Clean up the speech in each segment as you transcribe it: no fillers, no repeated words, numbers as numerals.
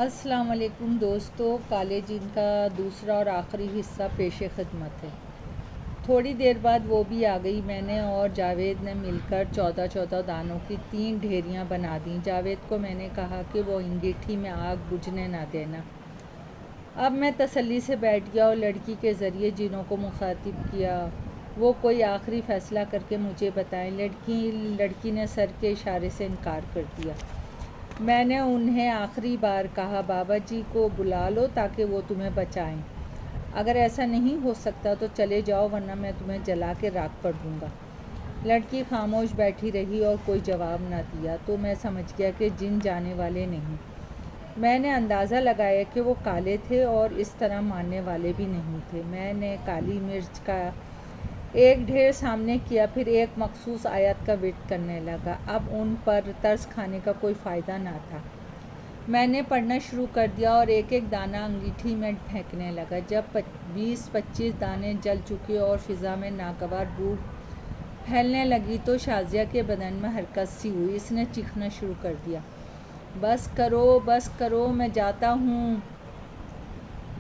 السلام علیکم دوستو، کالے جن کا دوسرا اور آخری حصہ پیش خدمت ہے۔ تھوڑی دیر بعد وہ بھی آ گئی۔ میں نے اور جاوید نے مل کر 14 دانوں کی 3 ڈھیریاں بنا دیں۔ جاوید کو میں نے کہا کہ وہ انگیٹھی میں آگ بجھنے نہ دینا۔ اب میں تسلی سے بیٹھ گیا اور لڑکی کے ذریعے جنوں کو مخاطب کیا، وہ کوئی آخری فیصلہ کر کے مجھے بتائیں۔ لڑکی نے سر کے اشارے سے انکار کر دیا۔ میں نے انہیں آخری بار کہا، بابا جی کو بلا لو تاکہ وہ تمہیں بچائیں۔ اگر ایسا نہیں ہو سکتا تو چلے جاؤ، ورنہ میں تمہیں جلا کے راکھ کر دوں گا۔ لڑکی خاموش بیٹھی رہی اور کوئی جواب نہ دیا، تو میں سمجھ گیا کہ جن جانے والے نہیں۔ میں نے اندازہ لگایا کہ وہ کالے تھے اور اس طرح ماننے والے بھی نہیں تھے۔ میں نے کالی مرچ کا ایک ڈھیر سامنے کیا، پھر ایک مخصوص آیت کا ورد کرنے لگا۔ اب ان پر ترس کھانے کا کوئی فائدہ نہ تھا۔ میں نے پڑھنا شروع کر دیا اور ایک ایک دانہ انگیٹھی میں پھینکنے لگا۔ جب 20-25 دانے جل چکے اور فضا میں ناگوار بو پھیلنے لگی تو شازیہ کے بدن میں حرکت سی ہوئی۔ اس نے چیخنا شروع کر دیا، بس کرو، میں جاتا ہوں۔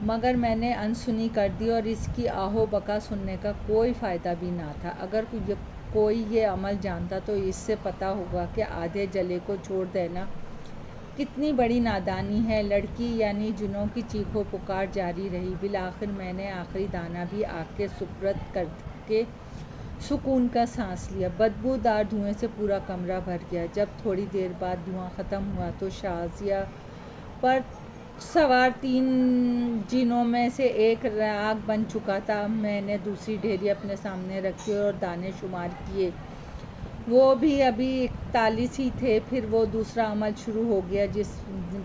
مگر میں نے انسنی کر دی اور اس کی آہ و بکا سننے کا کوئی فائدہ بھی نہ تھا۔ اگر کوئی یہ عمل جانتا تو اس سے پتہ ہوگا کہ آدھے جلے کو چھوڑ دینا کتنی بڑی نادانی ہے۔ لڑکی یعنی جنوں کی چیخ و پکار جاری رہی۔ بالآخر میں نے آخری دانہ بھی آگ کے سپرد کر کے سکون کا سانس لیا۔ بدبو دار دھوئیں سے پورا کمرہ بھر گیا۔ جب تھوڑی دیر بعد دھواں ختم ہوا تو شازیہ پر سوار 3 جنوں میں سے ایک راگ بن چکا تھا۔ میں نے دوسری ڈھیری اپنے سامنے رکھی اور دانے شمار کیے۔ وہ بھی ابھی 41 ہی تھے۔ پھر وہ دوسرا عمل شروع ہو گیا۔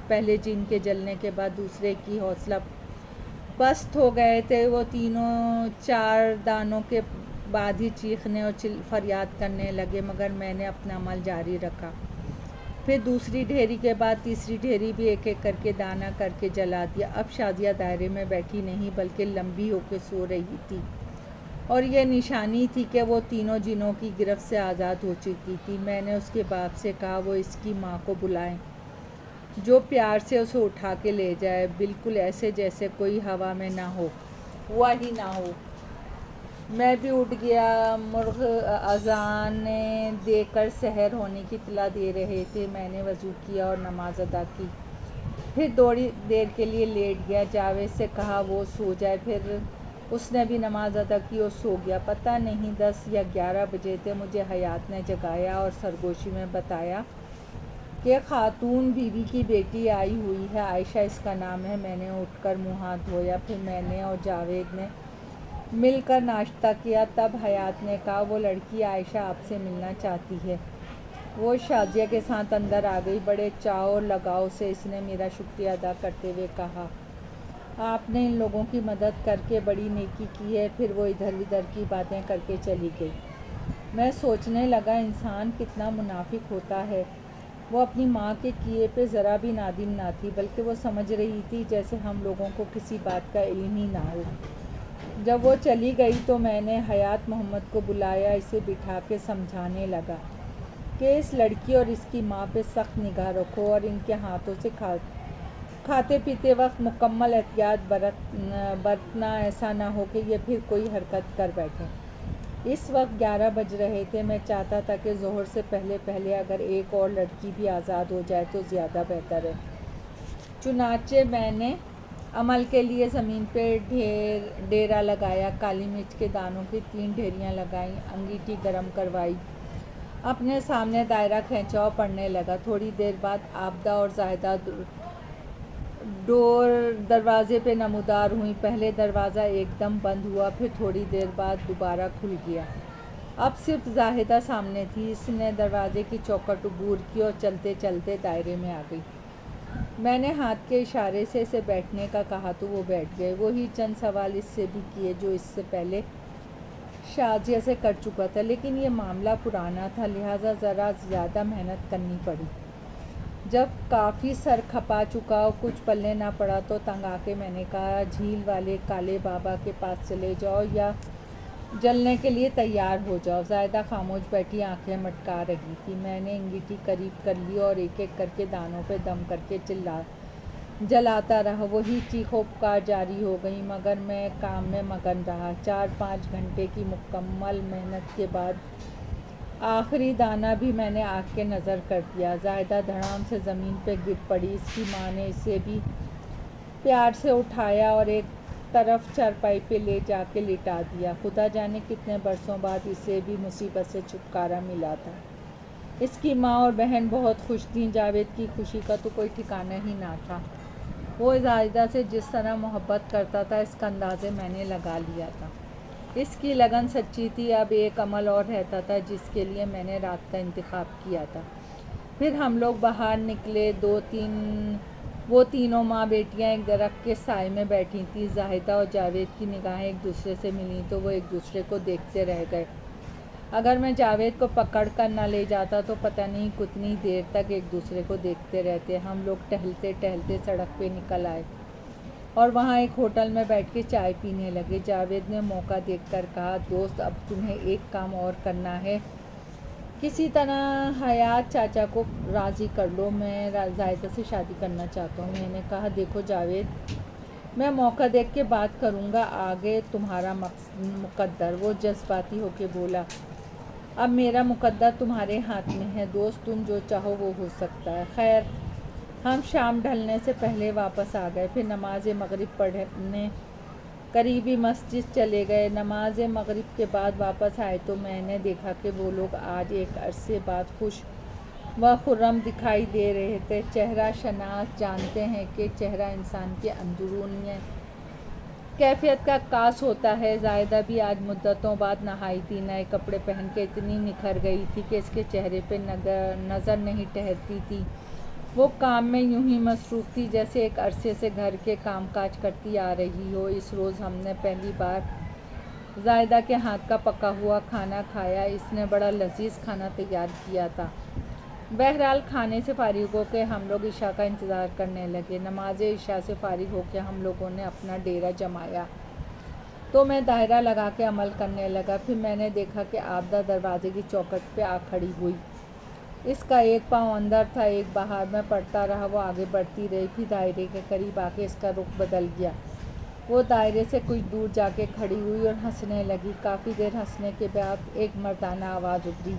پہلے جن کے جلنے کے بعد دوسرے کی حوصلہ پست ہو گئے تھے۔ وہ تینوں 4 دانوں کے بعد ہی چیخنے اور فریاد کرنے لگے، مگر میں نے اپنا عمل جاری رکھا۔ پھر دوسری ڈھیری کے بعد تیسری ڈھیری بھی ایک ایک کر کے دانہ کر کے جلا دیا۔ اب شازیہ دائرے میں بیٹھی نہیں بلکہ لمبی ہو کے سو رہی تھی، اور یہ نشانی تھی کہ وہ تینوں جنوں کی گرفت سے آزاد ہو چکی تھی۔ میں نے اس کے باپ سے کہا وہ اس کی ماں کو بلائیں، جو پیار سے اسے اٹھا کے لے جائے، بالکل ایسے جیسے کوئی ہوا میں ہوا ہی نہ ہو۔ میں بھی اٹھ گیا۔ مرغ اذان دے کر سحر ہونے کی اطلاع دے رہے تھے۔ میں نے وضو کیا اور نماز ادا کی، پھر تھوڑی دیر کے لیے لیٹ گیا۔ جاوید سے کہا وہ سو جائے، پھر اس نے بھی نماز ادا کی اور سو گیا۔ پتہ نہیں 10 یا 11 بجے تھے۔ مجھے حیات نے جگایا اور سرگوشی میں بتایا کہ خاتون بیوی کی بیٹی آئی ہوئی ہے، عائشہ اس کا نام ہے۔ میں نے اٹھ کر منہ ہاتھ دھویا، پھر میں نے اور جاوید نے مل کر ناشتہ کیا۔ تب حیات نے کہا وہ لڑکی عائشہ آپ سے ملنا چاہتی ہے۔ وہ شازیہ کے ساتھ اندر آ گئی۔ بڑے چاؤ اور لگاؤ سے اس نے میرا شکریہ ادا کرتے ہوئے کہا، آپ نے ان لوگوں کی مدد کر کے بڑی نیکی کی ہے۔ پھر وہ ادھر ادھر کی باتیں کر کے چلی گئی۔ میں سوچنے لگا انسان کتنا منافق ہوتا ہے۔ وہ اپنی ماں کے کیے پہ ذرا بھی نادم نہ تھی، بلکہ وہ سمجھ رہی تھی جیسے ہم لوگوں کو کسی بات کا علم ہی نہ ہو۔ جب وہ چلی گئی تو میں نے حیات محمد کو بلایا، اسے بٹھا کے سمجھانے لگا کہ اس لڑکی اور اس کی ماں پہ سخت نگاہ رکھو اور ان کے ہاتھوں سے کھاتے پیتے وقت مکمل احتیاط برتنا، ایسا نہ ہو کہ یہ پھر کوئی حرکت کر بیٹھیں۔ اس وقت 11 بج رہے تھے۔ میں چاہتا تھا کہ ظہر سے پہلے اگر ایک اور لڑکی بھی آزاد ہو جائے تو زیادہ بہتر ہے۔ چنانچہ میں نے عمل کے لیے زمین پہ ڈیرا لگایا، کالی مرچ کے دانوں کی 3 ڈھیریاں لگائیں، انگیٹھی گرم کروائی، اپنے سامنے دائرہ کھینچا اور پڑھنے لگا۔ تھوڑی دیر بعد عابدہ اور زاہدہ دروازے پہ نمودار ہوئیں۔ پہلے دروازہ ایک دم بند ہوا، پھر تھوڑی دیر بعد دوبارہ کھل گیا۔ اب صرف زاہدہ سامنے تھی۔ اس نے دروازے کی چوکھٹ عبور کی اور چلتے چلتے دائرے میں آ گئی۔ میں نے ہاتھ کے اشارے سے اسے بیٹھنے کا کہا تو وہ بیٹھ گئے۔ وہی چند سوال اس سے بھی کیے جو اس سے پہلے شازیہ سے کر چکا تھا، لیکن یہ معاملہ پرانا تھا، لہٰذا ذرا زیادہ محنت کرنی پڑی۔ جب کافی سر کھپا چکا اور کچھ پلے نہ پڑا تو تنگ آ کے میں نے کہا، جھیل والے کالے بابا کے پاس چلے جاؤ یا جلنے کے لیے تیار ہو جاؤ۔ زاہدہ خاموش بیٹھی آنکھیں مٹکا رہی تھی۔ میں نے انگیٹھی قریب کر لی اور ایک ایک کر کے دانوں پہ دم کر کے جلاتا رہا، وہی چیخو پکار جاری ہو گئی، مگر میں کام میں مگن رہا۔ 4-5 گھنٹے کی مکمل محنت کے بعد آخری دانہ بھی میں نے آگ کے نظر کر دیا۔ زاہدہ دھڑام سے زمین پہ گر پڑی۔ اس کی ماں نے اسے بھی پیار سے اٹھایا اور ایک طرف چارپائی پہ لے جا کے لٹا دیا۔ خدا جانے کتنے برسوں بعد اسے بھی مصیبت سے چھٹکارا ملا تھا۔ اس کی ماں اور بہن بہت خوش تھیں۔ جاوید کی خوشی کا تو کوئی ٹھکانہ ہی نہ تھا۔ وہ زاہدہ سے جس طرح محبت کرتا تھا، اس کا اندازہ میں نے لگا لیا تھا۔ اس کی لگن سچی تھی۔ اب ایک عمل اور رہتا تھا جس کے لیے میں نے رات کا انتخاب کیا تھا۔ پھر ہم لوگ باہر نکلے۔ وہ تینوں ماں بیٹیاں ایک درخت کے سائے میں بیٹھی تھیں۔ زاہدہ اور جاوید کی نگاہیں ایک دوسرے سے ملیں تو وہ ایک دوسرے کو دیکھتے رہ گئے۔ اگر میں جاوید کو پکڑ کر نہ لے جاتا تو پتہ نہیں کتنی دیر تک ایک دوسرے کو دیکھتے رہتے۔ ہم لوگ ٹہلتے ٹہلتے سڑک پہ نکل آئے اور وہاں ایک ہوٹل میں بیٹھ کے چائے پینے لگے۔ جاوید نے موقع دیکھ کر کہا، دوست اب تمہیں ایک کام اور کرنا ہے، کسی طرح حیات چاچا کو راضی کر لو، میں زاہدہ سے شادی کرنا چاہتا ہوں۔ میں نے کہا، دیکھو جاوید، میں موقع دیکھ کے بات کروں گا، آگے تمہارا مقدر۔ وہ جذباتی ہو کے بولا، اب میرا مقدر تمہارے ہاتھ میں ہے دوست، تم جو چاہو وہ ہو سکتا ہے۔ خیر، ہم شام ڈھلنے سے پہلے واپس آ گئے۔ پھر نماز مغرب پڑھنے قریبی مسجد چلے گئے۔ نماز مغرب کے بعد واپس آئے تو میں نے دیکھا کہ وہ لوگ آج ایک عرصے بعد خوش و خرم دکھائی دے رہے تھے۔ چہرہ شناس جانتے ہیں کہ چہرہ انسان کے اندرونی کیفیت کا عکاس ہوتا ہے۔ زاہدہ بھی آج مدتوں بعد نہائی تھی۔ نئے کپڑے پہن کے اتنی نکھر گئی تھی کہ اس کے چہرے پہ نظر نہیں ٹھہرتی تھی۔ وہ کام میں یوں ہی مصروف تھی جیسے ایک عرصے سے گھر کے کام کاج کرتی آ رہی ہو۔ اس روز ہم نے پہلی بار زاہدہ کے ہاتھ کا پکا ہوا کھانا کھایا۔ اس نے بڑا لذیذ کھانا تیار کیا تھا۔ بہرحال کھانے سے فارغ ہو کے ہم لوگ عشاء کا انتظار کرنے لگے۔ نماز عشاء سے فارغ ہو کے ہم لوگوں نے اپنا ڈیرا جمایا تو میں دائرہ لگا کے عمل کرنے لگا۔ پھر میں نے دیکھا کہ عابدہ دروازے کی چوکھٹ پہ آ کھڑی ہوئی۔ اس کا ایک پاؤں اندر تھا، ایک باہر۔ میں پڑھتا رہا، وہ آگے بڑھتی رہی۔ پھر دائرے کے قریب آ کے اس کا رخ بدل گیا۔ وہ دائرے سے کچھ دور جا کے کھڑی ہوئی اور ہنسنے لگی۔ کافی دیر ہنسنے کے بعد ایک مردانہ آواز ابھری،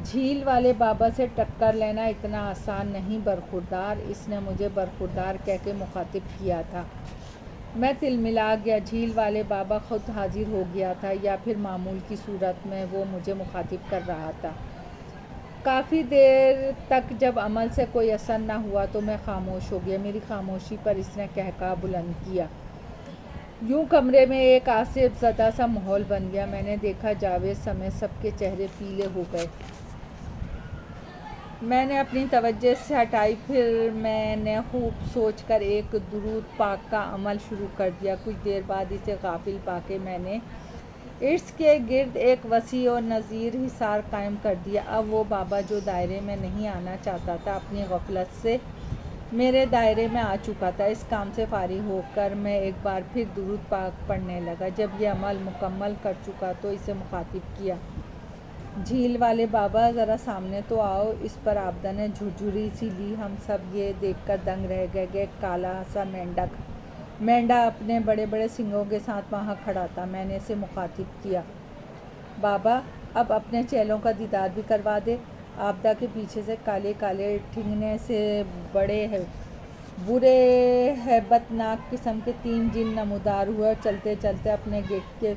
جھیل والے بابا سے ٹکر لینا اتنا آسان نہیں برخوردار۔ اس نے مجھے برخوردار کہہ کے مخاطب کیا تھا۔ میں تلملا گیا۔ جھیل والے بابا خود حاضر ہو گیا تھا یا پھر معمول کی صورت میں وہ مجھے مخاطب کر رہا تھا۔ کافی دیر تک جب عمل سے کوئی اثر نہ ہوا تو میں خاموش ہو گیا۔ میری خاموشی پر اس نے قہقہہ بلند کیا۔ یوں کمرے میں ایک آصف زدہ سا ماحول بن گیا۔ میں نے دیکھا جاوید سمیت سب کے چہرے پیلے ہو گئے۔ میں نے اپنی توجہ اس سے ہٹائی۔ پھر میں نے خوب سوچ کر ایک درود پاک کا عمل شروع کر دیا۔ کچھ دیر بعد اسے غافل پا کے میں نے عرش کے گرد ایک وسیع و نذیر حصار قائم کر دیا۔ اب وہ بابا جو دائرے میں نہیں آنا چاہتا تھا، اپنی غفلت سے میرے دائرے میں آ چکا تھا۔ اس کام سے فارغ ہو کر میں ایک بار پھر درود پاک پڑھنے لگا۔ جب یہ عمل مکمل کر چکا تو اسے مخاطب کیا، جھیل والے بابا ذرا سامنے تو آؤ۔ اس پر عابدہ نے جھرجھری سی لی۔ ہم سب یہ دیکھ کر دنگ رہ گئے کہ ایک کالا سا مینڈا اپنے بڑے بڑے سنگوں کے ساتھ وہاں کھڑا تھا۔ میں نے اسے مخاطب کیا، بابا اب اپنے چیلوں کا دیدار بھی کروا دے۔ عابدہ کے پیچھے سے کالے کالے ٹھنگنے سے برے ہیبت ناک قسم کے 3 جن نمودار ہوئے اور چلتے چلتے اپنے گیٹ کے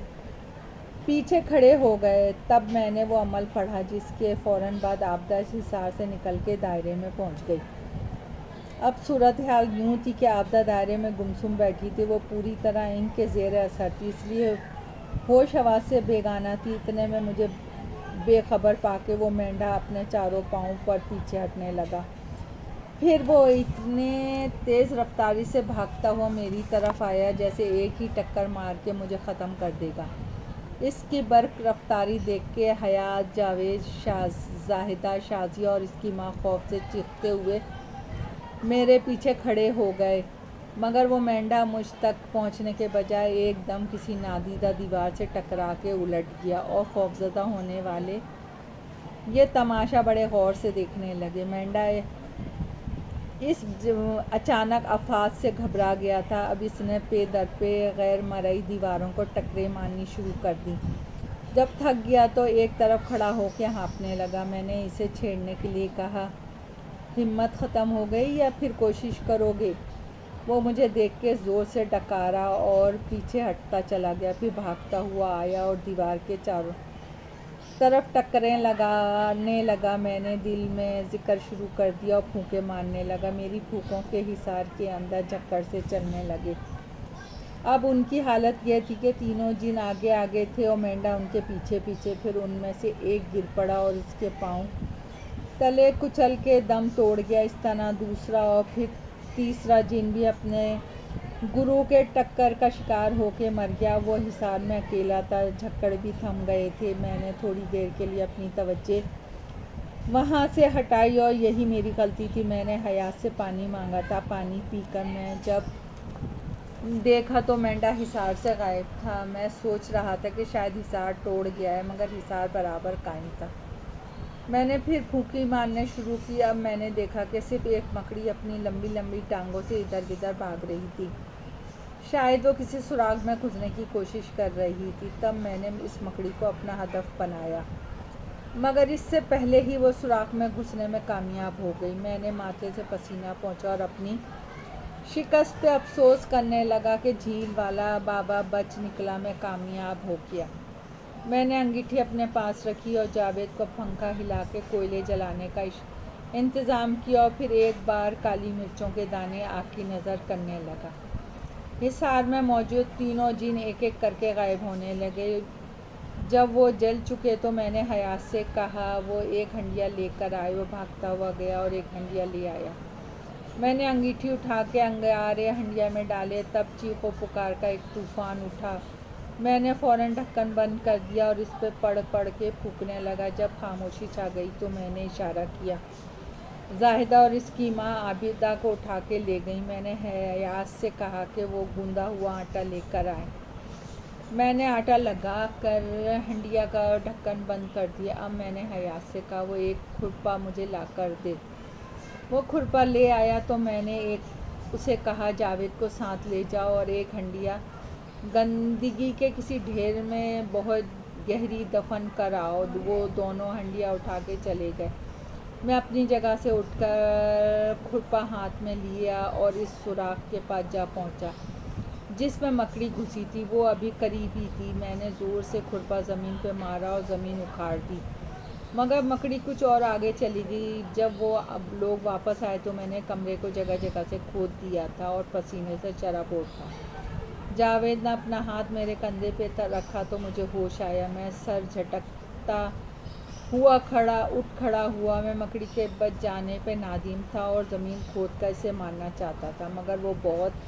پیچھے کھڑے ہو گئے۔ تب میں نے وہ عمل پڑھا جس کے فوراً بعد عابدہ اس حصار سے نکل کے دائرے میں پہنچ گئی۔ اب صورتحال یوں تھی کہ عابدہ دائرے میں گمسم بیٹھی تھی۔ وہ پوری طرح ان کے زیر اثر تھی، اس لیے ہوش حواس سے بیگانہ تھی۔ اتنے میں مجھے بے خبر پا کے وہ مینڈا اپنے چاروں پاؤں پر پیچھے ہٹنے لگا۔ پھر وہ اتنے تیز رفتاری سے بھاگتا ہوا میری طرف آیا جیسے ایک ہی ٹکر مار کے مجھے ختم کر دے گا۔ اس کی برق رفتاری دیکھ کے حیات، جاوید، زاہدہ، شازیہ اور اس کی ماں خوف سے چیختے ہوئے میرے پیچھے کھڑے ہو گئے، مگر وہ مینڈا مجھ تک پہنچنے کے بجائے ایک دم کسی نادیدہ دیوار سے ٹکرا کے الٹ گیا اور خوفزدہ ہونے والے یہ تماشا بڑے غور سے دیکھنے لگے۔ مینڈا اس اچانک آفات سے گھبرا گیا تھا۔ اب اس نے پے در پے غیر مرئی دیواروں کو ٹکریں مارنی شروع کر دی۔ جب تھک گیا تو ایک طرف کھڑا ہو کے ہانپنے لگا۔ میں نے اسے چھیڑنے کے لیے کہا، ہمت ختم ہو گئی یا پھر کوشش کرو گے؟ وہ مجھے دیکھ کے زور سے ڈکارا اور پیچھے ہٹتا چلا گیا، پھر بھاگتا ہوا آیا اور دیوار کے چاروں طرف ٹکریں لگانے لگا۔ میں نے دل میں ذکر شروع کر دیا اور پھونکے مارنے لگا۔ میری پھونکوں کے حصار کے اندر جھکڑ سے چلنے لگے۔ اب ان کی حالت یہ تھی کہ تینوں جن آگے آگے تھے اور مینڈا ان کے پیچھے پیچھے۔ پھر ان میں سے ایک گر پڑا اور اس کے پاؤں تلے کچل کے دم توڑ گیا۔ اس طرح دوسرا اور پھر تیسرا جن بھی اپنے گرو کے ٹکر کا شکار ہو کے مر گیا۔ وہ حصار میں اکیلا تھا، جھکڑ بھی تھم گئے تھے۔ میں نے تھوڑی دیر کے لیے اپنی توجہ وہاں سے ہٹائی اور یہی میری غلطی تھی۔ میں نے حیات سے پانی مانگا تھا۔ پانی پی کر میں جب دیکھا تو مینڈا حصار سے غائب تھا۔ میں سوچ رہا تھا کہ شاید حصار ٹوٹ گیا ہے، مگر حصار برابر قائم تھا۔ میں نے پھر پھونکی مارنے شروع کی۔ اب میں نے دیکھا کہ صرف ایک مکڑی اپنی لمبی لمبی ٹانگوں سے ادھر گدھر بھاگ رہی تھی۔ شاید وہ کسی سراغ میں گھسنے کی کوشش کر رہی تھی۔ تب میں نے اس مکڑی کو اپنا ہدف بنایا، مگر اس سے پہلے ہی وہ سوراخ میں گھسنے میں کامیاب ہو گئی۔ میں نے ماتھے سے پسینہ پونچھا اور اپنی شکست پہ افسوس کرنے لگا کہ جھیل والا بابا بچ نکلا، میں کامیاب ہو گیا۔ میں نے انگیٹھی اپنے پاس رکھی اور جاوید کو پنکھا ہلا کے کوئلے جلانے کا انتظام کیا اور پھر ایک بار کالی مرچوں کے دانے آگ کی نظر کرنے لگا۔ حصار میں موجود تینوں جن ایک ایک کر کے غائب ہونے لگے۔ جب وہ جل چکے تو میں نے حیات سے کہا وہ ایک ہنڈیا لے کر آئے۔ وہ بھاگتا ہوا گیا اور ایک ہنڈیا لے آیا۔ میں نے انگیٹھی اٹھا کے انگارے ہنڈیا میں ڈالے، تب چیخ و پکار کا ایک طوفان اٹھا۔ میں نے فوراً ڈھکن بند کر دیا اور اس پہ پڑھ پڑھ کے پھونکنے لگا۔ جب خاموشی چھا گئی تو میں نے اشارہ کیا۔ زاہدہ اور اس کی ماں عابدہ کو اٹھا کے لے گئیں۔ میں نے حیات سے کہا کہ وہ گوندا ہوا آٹا لے کر آئیں۔ میں نے آٹا لگا کر ہنڈیا کا ڈھکن بند کر دیا۔ اب میں نے حیات سے کہا وہ ایک کھرپا مجھے لا کر دے۔ وہ کھرپا لے آیا تو میں نے اسے کہا جاوید کو ساتھ لے جاؤ اور ایک ہنڈیا گندگی کے کسی ڈھیر میں بہت گہری دفن کر آؤ۔ وہ دونوں ہنڈیا اٹھا کے چلے گئے۔ میں اپنی جگہ سے اٹھ کر کھرپا ہاتھ میں لیا اور اس سوراخ کے پاس جا پہنچا جس میں مکڑی گھسی تھی۔ وہ ابھی قریب ہی تھی۔ میں نے زور سے کھرپا زمین پہ مارا اور زمین اکھاڑ دی، مگر مکڑی کچھ اور آگے چلی گئی۔ جب وہ لوگ واپس آئے تو میں نے کمرے کو جگہ جگہ سے کھود دیا تھا اور پسینے سے چراپور تھا۔ جاوید نے اپنا ہاتھ میرے کندھے پہ رکھا تو مجھے ہوش آیا۔ میں سر جھٹکتا ہوا اٹھ کھڑا ہوا۔ میں مکڑی کے بچ جانے پہ نادم تھا اور زمین کھود کر اسے مارنا چاہتا تھا، مگر وہ بہت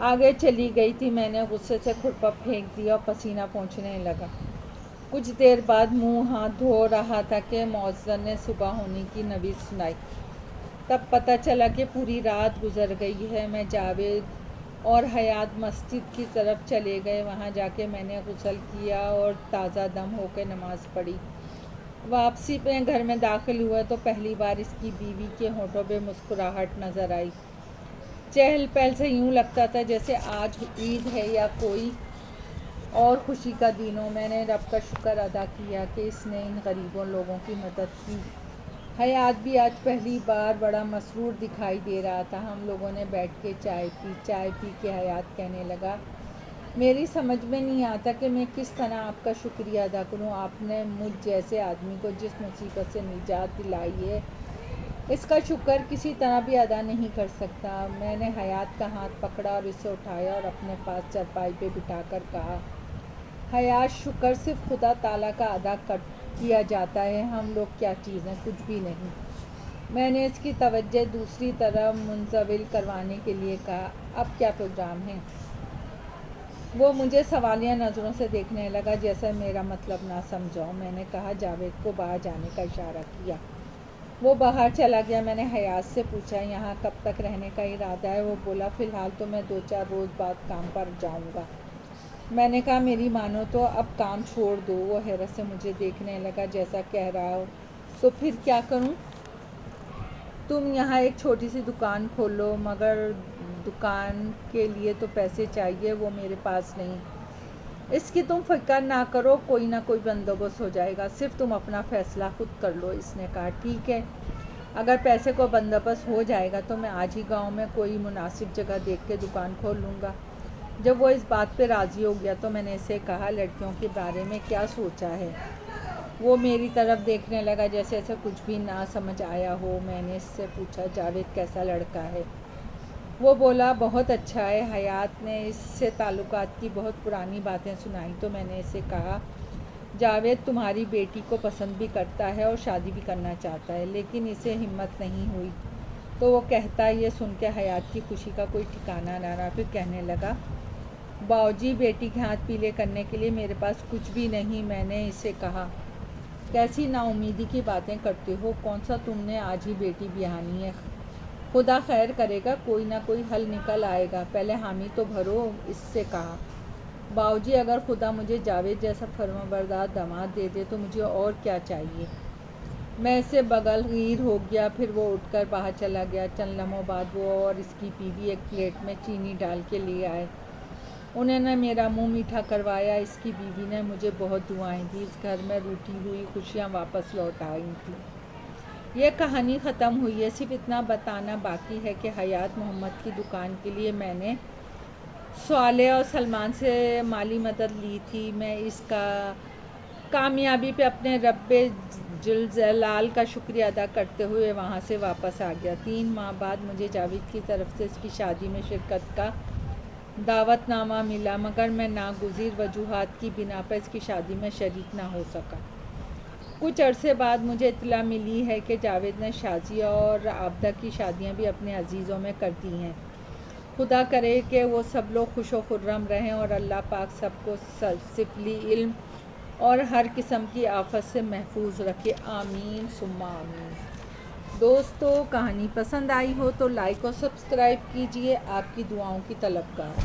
آگے چلی گئی تھی۔ میں نے غصے سے کھرپا پھینک دیا اور پسینہ پوچھنے لگا۔ کچھ دیر بعد منہ ہاتھ دھو رہا تھا کہ مؤذن نے صبح ہونے کی نوید سنائی۔ تب پتہ چلا کہ پوری رات گزر گئی ہے۔ میں جاوید اور حیات مسجد کی طرف چلے گئے۔ وہاں جا کے میں نے غسل کیا اور تازہ دم ہو کے نماز پڑھی۔ واپسی پہ گھر میں داخل ہوئے تو پہلی بار اس کی بیوی کے ہونٹوں پہ مسکراہٹ نظر آئی۔ چہل پہل سے یوں لگتا تھا جیسے آج عید ہے یا کوئی اور خوشی کا دن ہو۔ میں نے رب کا شکر ادا کیا کہ اس نے ان غریبوں لوگوں کی مدد کی۔ حیات بھی آج پہلی بار بڑا مسرور دکھائی دے رہا تھا۔ ہم لوگوں نے بیٹھ کے چائے پی کے حیات کہنے لگا، میری سمجھ میں نہیں آتا کہ میں کس طرح آپ کا شکریہ ادا کروں۔ آپ نے مجھ جیسے آدمی کو جس مصیبت سے نجات دلائی ہے، اس کا شکر کسی طرح بھی ادا نہیں کر سکتا۔ میں نے حیات کا ہاتھ پکڑا اور اسے اٹھایا اور اپنے پاس چارپائی پہ بٹھا کر کہا، حیات، شکر صرف خدا تعالیٰ کا ادا کیا جاتا ہے، ہم لوگ کیا چیز ہیں، کچھ بھی نہیں۔ میں نے اس کی توجہ دوسری طرف منتقل کروانے کے لیے کہا، اب کیا پروگرام ہے؟ وہ مجھے سوالیہ نظروں سے دیکھنے لگا جیسے میرا مطلب نہ سمجھاؤں۔ میں نے کہا، جاوید کو باہر جانے کا اشارہ کیا۔ وہ باہر چلا گیا۔ میں نے حیات سے پوچھا، یہاں کب تک رہنے کا ارادہ ہے؟ وہ بولا، فی الحال تو میں 2-4 روز بعد کام پر جاؤں گا۔ میں نے کہا، میری مانو تو اب کام چھوڑ دو۔ وہ حیرت سے مجھے دیکھنے لگا جیسا کہہ رہا ہو تو پھر کیا کروں؟ تم یہاں ایک چھوٹی سی دکان کھولو، مگر دکان کے لیے تو پیسے چاہیے، وہ میرے پاس نہیں۔ اس کی تم فکر نہ کرو، کوئی نہ کوئی بندوبست ہو جائے گا، صرف تم اپنا فیصلہ خود کر لو۔ اس نے کہا ٹھیک ہے، اگر پیسے کو بندوبست ہو جائے گا تو میں آج ہی گاؤں میں کوئی مناسب جگہ دیکھ کے دکان کھول لوں گا۔ جب وہ اس بات پہ راضی ہو گیا تو میں نے اسے کہا لڑکیوں کے بارے میں کیا سوچا ہے؟ وہ میری طرف دیکھنے لگا جیسے ایسے کچھ بھی نہ سمجھ آیا ہو۔ میں نے اس سے پوچھا جاوید کیسا لڑکا ہے؟ وہ بولا بہت اچھا ہے۔ حیات نے اس سے تعلقات کی بہت پرانی باتیں سنائیں تو میں نے اسے کہا جاوید تمہاری بیٹی کو پسند بھی کرتا ہے اور شادی بھی کرنا چاہتا ہے، لیکن اسے ہمت نہیں ہوئی۔ تو وہ کہتا یہ سن کے حیات کی خوشی کا کوئی ٹھکانہ نہ رہا، پھر کہنے لگا باؤجی بیٹی کے ہاتھ پیلے کرنے کے لیے میرے پاس کچھ بھی نہیں۔ میں نے اسے کہا کیسی نا امیدی کی باتیں کرتے ہو، کون سا تم نے آج ہی بیٹی بیاہانی ہے؟ خدا خیر کرے گا، کوئی نہ کوئی حل نکل آئے گا، پہلے حامی تو بھرو۔ اس سے کہا باؤجی اگر خدا مجھے جاوید جیسا فرمانبردار داماد دے دے تو مجھے اور کیا چاہیے؟ میں اس سے بغلگیر ہو گیا۔ پھر وہ اٹھ کر باہر چلا گیا۔ چند لمحوں بعد وہ اور اس کی بیوی ایک پلیٹ میں چینی ڈال کے لے آئے۔ انہوں نے میرا منہ میٹھا کروایا۔ اس کی بیوی نے مجھے بہت دعائیں دیں، اس گھر میں روٹھی ہوئی خوشیاں واپس لوٹ آئی تھیں۔ یہ کہانی ختم ہوئی ہے۔ صرف اتنا بتانا باقی ہے کہ حیات محمد کی دکان کے لیے میں نے صالح اور سلمان سے مالی مدد لی تھی۔ میں اس کا کامیابی پہ اپنے رب جلال کا شکریہ ادا کرتے ہوئے وہاں سے واپس آ گیا۔ 3 ماہ بعد مجھے جاوید کی طرف سے اس کی شادی میں شرکت کا دعوت نامہ ملا، مگر میں ناگزیر وجوہات کی بنا پر اس کی شادی میں شریک نہ ہو سکا۔ کچھ عرصے بعد مجھے اطلاع ملی ہے کہ جاوید نے شازیہ اور عابدہ کی شادیاں بھی اپنے عزیزوں میں کر دی ہیں۔ خدا کرے کہ وہ سب لوگ خوش و خرم رہیں اور اللہ پاک سب کو سفلی علم اور ہر قسم کی آفت سے محفوظ رکھے، آمین ثم آمین۔ دوستو کہانی پسند آئی ہو تو لائک اور سبسکرائب کیجیے، آپ کی دعاؤں کی طلبگار۔